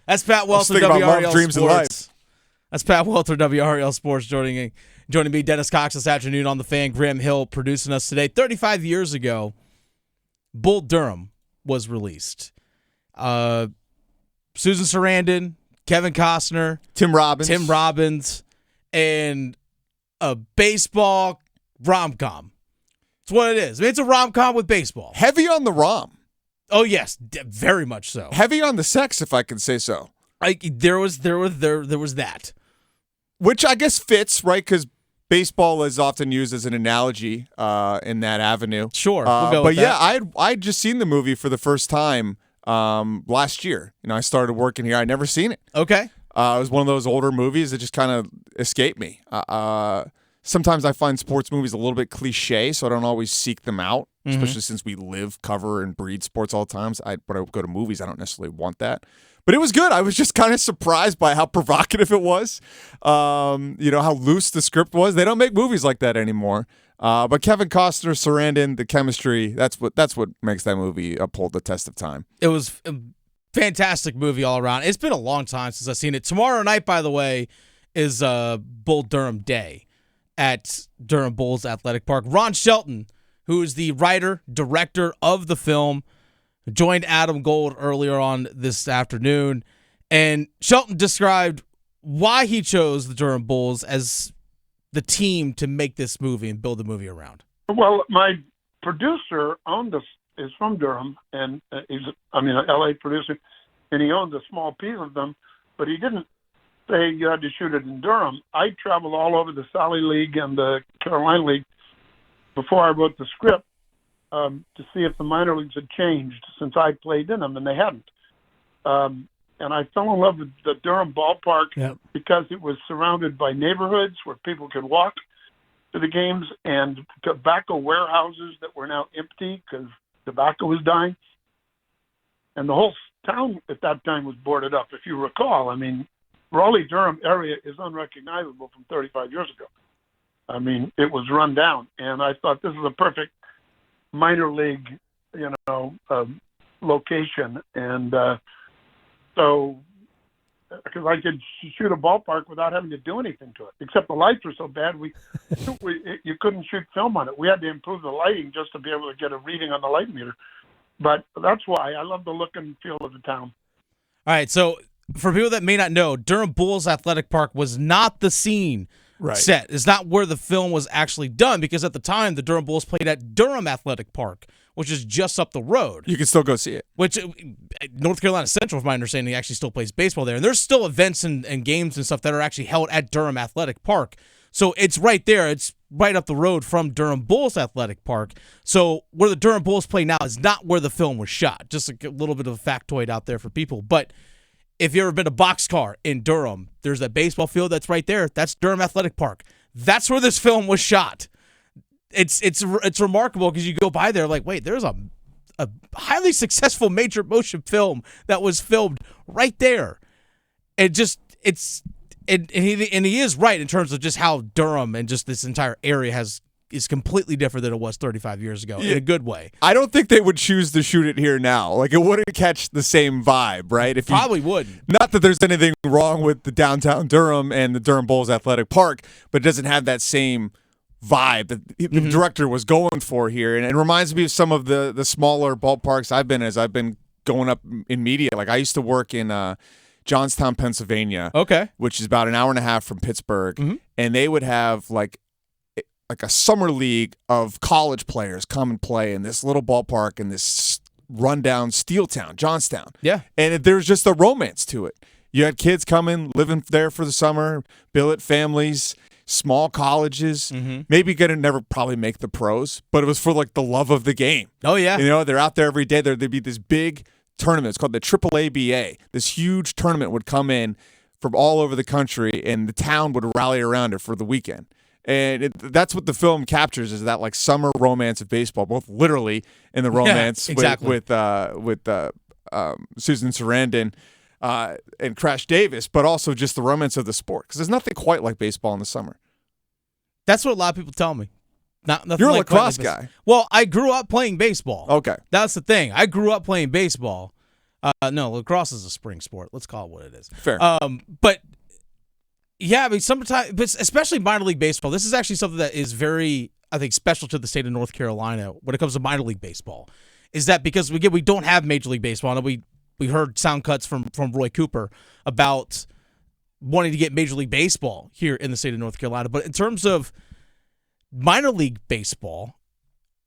That's Pat Welter, Think about love, WRL dreams, and Sports. life. That's Pat Welter, WRL Sports, joining me, Dennis Cox, this afternoon on The Fan. Graham Hill producing us today. 35 years ago, Bull Durham was released. Susan Sarandon, Kevin Costner, Tim Robbins, and a baseball rom-com. It's what it is. I mean, it's a rom-com with baseball. Heavy on the rom. Oh yes, very much so. Heavy on the sex, if I can say so. There was that, which I guess fits, right? Because baseball is often used as an analogy in that avenue. Sure, we'll go but with that. I'd just seen the movie for the first time last year. I started working here. I'd never seen it. Okay. It was one of those older movies that just kind of escaped me. Sometimes I find sports movies a little bit cliche, so I don't always seek them out, especially since we live, cover, and breed sports all the time. When I go to movies, I don't necessarily want that. But it was good. I was just kind of surprised by how provocative it was, how loose the script was. They don't make movies like that anymore. But Kevin Costner, Sarandon, the chemistry, that's what makes that movie uphold the test of time. It was a fantastic movie all around. It's been a long time since I've seen it. Tomorrow night, by the way, is Bull Durham Day at Durham Bulls Athletic Park. Ron Shelton, who is the writer, director of the film, joined Adam Gold earlier on this afternoon. And Shelton described why he chose the Durham Bulls as the team to make this movie and build the movie around. Well, my producer owned this, is from Durham, and he's an LA producer, and he owned a small piece of them, but he didn't say you had to shoot it in Durham. I traveled all over the Sally League and the Carolina League before I wrote the script to see if the minor leagues had changed since I played in them, and they hadn't. And I fell in love with the Durham ballpark because it was surrounded by neighborhoods where people could walk to the games and tobacco warehouses that were now empty because tobacco was dying. And the whole town at that time was boarded up, if you recall. I mean, Raleigh-Durham area is unrecognizable from 35 years ago. I mean, it was run down. And I thought this is a perfect minor league, location. And so, because I could shoot a ballpark without having to do anything to it, except the lights were so bad, you couldn't shoot film on it. We had to improve the lighting just to be able to get a reading on the light meter. But that's why I love the look and feel of the town. All right, so for people that may not know, Durham Bulls Athletic Park was not the scene set. It's not where the film was actually done, because at the time, the Durham Bulls played at Durham Athletic Park, which is just up the road. You can still go see it. Which, North Carolina Central, from my understanding, actually still plays baseball there. And there's still events and games and stuff that are actually held at Durham Athletic Park. So it's right there. It's right up the road from Durham Bulls Athletic Park. So where the Durham Bulls play now is not where the film was shot. Just a little bit of a factoid out there for people. But if you've ever been to Boxcar in Durham, there's that baseball field that's right there. That's Durham Athletic Park. That's where this film was shot. It's remarkable because you go by there like, wait, there's a highly successful major motion film that was filmed right there. And he is right in terms of just how Durham and just this entire area is completely different than it was 35 years ago in a good way. I don't think they would choose to shoot it here now. Like, it wouldn't catch the same vibe, right? Probably wouldn't. Not that there's anything wrong with the downtown Durham and the Durham Bulls Athletic Park, but it doesn't have that same vibe that the director was going for here. And it reminds me of some of the smaller ballparks I've been in as I've been going up in media. Like, I used to work in Johnstown, Pennsylvania, which is about an hour and a half from Pittsburgh, and they would have like a summer league of college players come and play in this little ballpark in this rundown steel town, Johnstown. Yeah. And there's just a romance to it. You had kids coming, living there for the summer, billet families, small colleges, maybe going to never probably make the pros, but it was for like the love of the game. Oh, yeah. They're out there every day. There'd be this big tournament. It's called the AAABA. This huge tournament would come in from all over the country, and the town would rally around it for the weekend. And that's what the film captures, is that like summer romance of baseball, both literally in the romance with Susan Sarandon and Crash Davis, but also just the romance of the sport. Because there's nothing quite like baseball in the summer. That's what a lot of people tell me. You're a lacrosse guy. Well, I grew up playing baseball. Okay. That's the thing. I grew up playing baseball. No, lacrosse is a spring sport. Let's call it what it is. Fair. But yeah, I mean, sometimes, but especially minor league baseball, this is actually something that is very, I think, special to the state of North Carolina when it comes to minor league baseball. Is that because we don't have Major League Baseball, and we heard sound cuts from Roy Cooper about wanting to get Major League Baseball here in the state of North Carolina. But in terms of minor league baseball,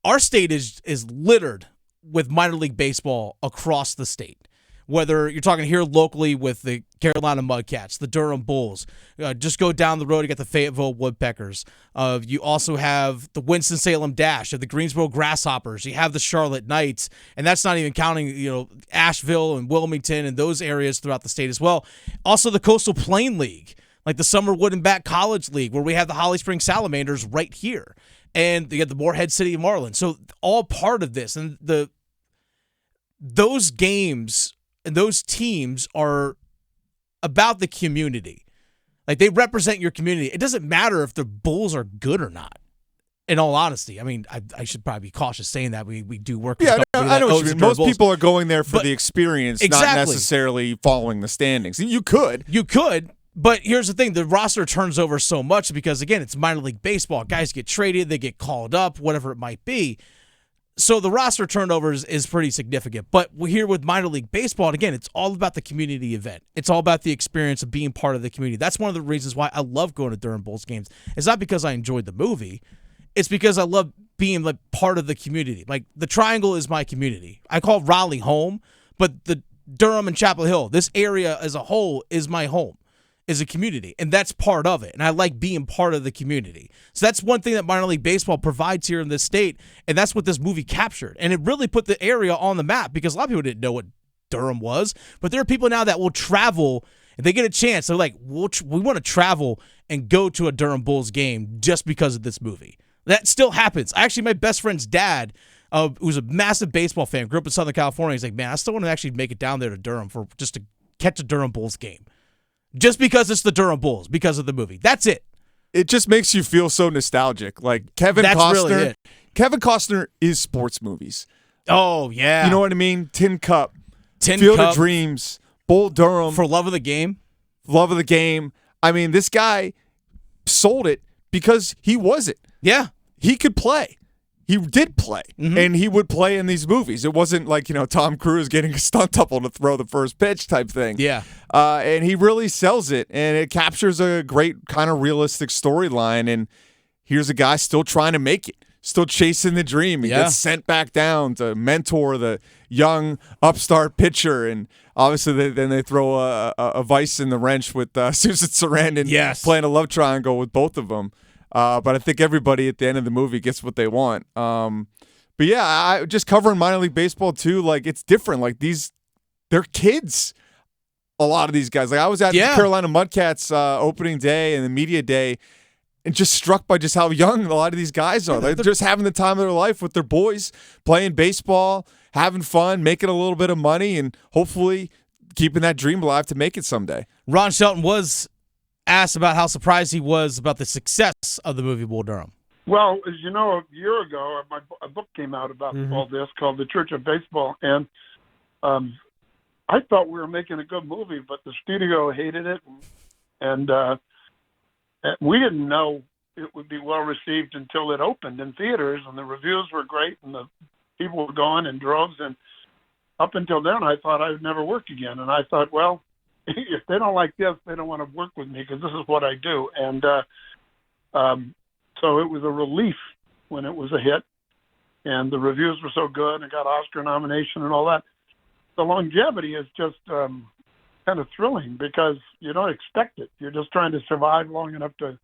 our state is littered with minor league baseball across the state. Whether you're talking here locally with the Carolina Mudcats, the Durham Bulls, just go down the road to get the Fayetteville Woodpeckers. You also have the Winston-Salem Dash, you have the Greensboro Grasshoppers, you have the Charlotte Knights, and that's not even counting Asheville and Wilmington and those areas throughout the state as well. Also the Coastal Plain League, like the Summer Wood and Bat College League, where we have the Holly Springs Salamanders right here. And you got the Morehead City Marlins. So all part of this. And those games and those teams are about the community. Like, they represent your community. It doesn't matter if the Bulls are good or not, in all honesty. I mean, I should probably be cautious saying that. We do work with I know what you mean. Most people are going there for the experience, exactly, not necessarily following the standings. You could. But here's the thing. The roster turns over so much because, again, it's minor league baseball. Guys get traded. They get called up, whatever it might be. So the roster turnover is pretty significant. But we're here with minor league baseball, and again, it's all about the community event. It's all about the experience of being part of the community. That's one of the reasons why I love going to Durham Bulls games. It's not because I enjoyed the movie. It's because I love being like part of the community. Like, the Triangle is my community. I call Raleigh home, but the Durham and Chapel Hill, this area as a whole, is my home, is a community, and that's part of it. And I like being part of the community. So that's one thing that minor league baseball provides here in this state, and that's what this movie captured. And it really put the area on the map because a lot of people didn't know what Durham was, but there are people now that will travel, and they get a chance. They're like, we want to travel and go to a Durham Bulls game just because of this movie. That still happens. Actually, my best friend's dad, who's a massive baseball fan, grew up in Southern California. He's like, man, I still want to actually make it down there to Durham for just to catch a Durham Bulls game. Just because it's the Durham Bulls, because of the movie. That's it. It just makes you feel so nostalgic. Like, Kevin Costner is sports movies. Oh, yeah. You know what I mean? Tin Cup, Tin Field Cup, of Dreams, Bull Durham. For love of the game. Love of the game. I mean, this guy sold it because he was it. Yeah. He could play. He did play, and he would play in these movies. It wasn't like, Tom Cruise getting a stunt double to throw the first pitch type thing. Yeah. And he really sells it, and it captures a great kind of realistic storyline. And here's a guy still trying to make it, still chasing the dream. He gets sent back down to mentor the young upstart pitcher, and obviously then they throw a vice in the wrench with Susan Sarandon playing a love triangle with both of them. But I think everybody at the end of the movie gets what they want. But yeah, I just covering minor league baseball too. Like, it's different. Like, they're kids. A lot of these guys. Like, I was at the Carolina Mudcats opening day and the media day, and just struck by just how young a lot of these guys are. They're just having the time of their life with their boys, playing baseball, having fun, making a little bit of money, and hopefully keeping that dream alive to make it someday. Ron Shelton was asked about how surprised he was about the success of the movie Bull Durham. Well, as you know, a year ago, a book came out about all this called The Church of Baseball, and I thought we were making a good movie, but the studio hated it, and we didn't know it would be well received until it opened in theaters, and the reviews were great, and the people were going in droves, and up until then, I thought I would never work again, and I thought, well, if they don't like this, they don't want to work with me because this is what I do. And so it was a relief when it was a hit, and the reviews were so good and got Oscar nomination and all that. The longevity is just kind of thrilling because you don't expect it. You're just trying to survive long enough to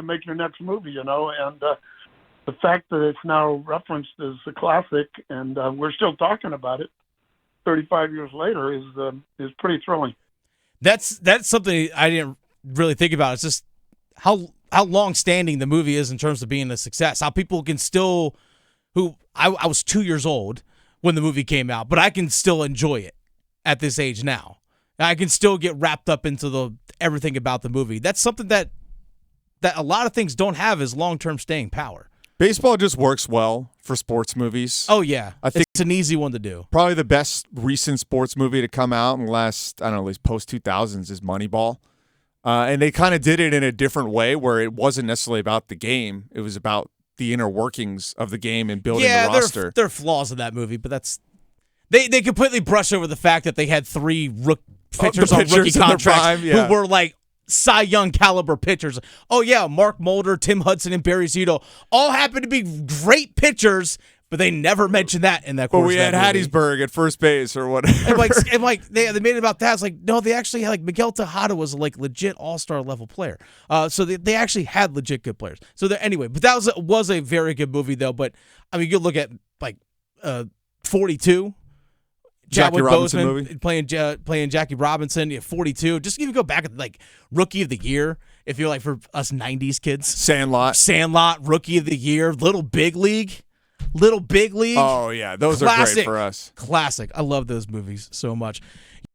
make your next movie, and the fact that it's now referenced as a classic and we're still talking about it 35 years later is pretty thrilling. That's something I didn't really think about. It's just how long-standing the movie is in terms of being a success. How people can still, I was 2 years old when the movie came out, but I can still enjoy it at this age now. I can still get wrapped up into everything about the movie. That's something that a lot of things don't have is long-term staying power. Baseball just works well for sports movies. Oh yeah, I think it's an easy one to do. probably the best recent sports movie to come out in the last, I don't know, at least post 2000s is Moneyball. And they kind of did it in a different way where it wasn't necessarily about the game. It was about the inner workings of the game and building the roster. There are flaws in that movie, but that's they completely brush over the fact that they had 3 pitchers on rookie in their contracts prime, yeah. who were like Cy Young caliber pitchers. Oh yeah, Mark Mulder, Tim Hudson, and Barry Zito all happen to be great pitchers, but they never mentioned that in that. But we had Hattiesburg at first base or whatever. And they made it about that. It's like, no, they actually had, like, Miguel Tejada was like legit all-star level player. So they actually had legit good players. So anyway, but that was a very good movie though. But I mean, you look at like 42. Jackie Chadwick Robinson Boseman playing Jackie Robinson, 42. Just even go back at like Rookie of the Year, if you're like for us 90s kids. Sandlot, Rookie of the Year, Little Big League. Oh yeah, those are great for us. Classic. I love those movies so much.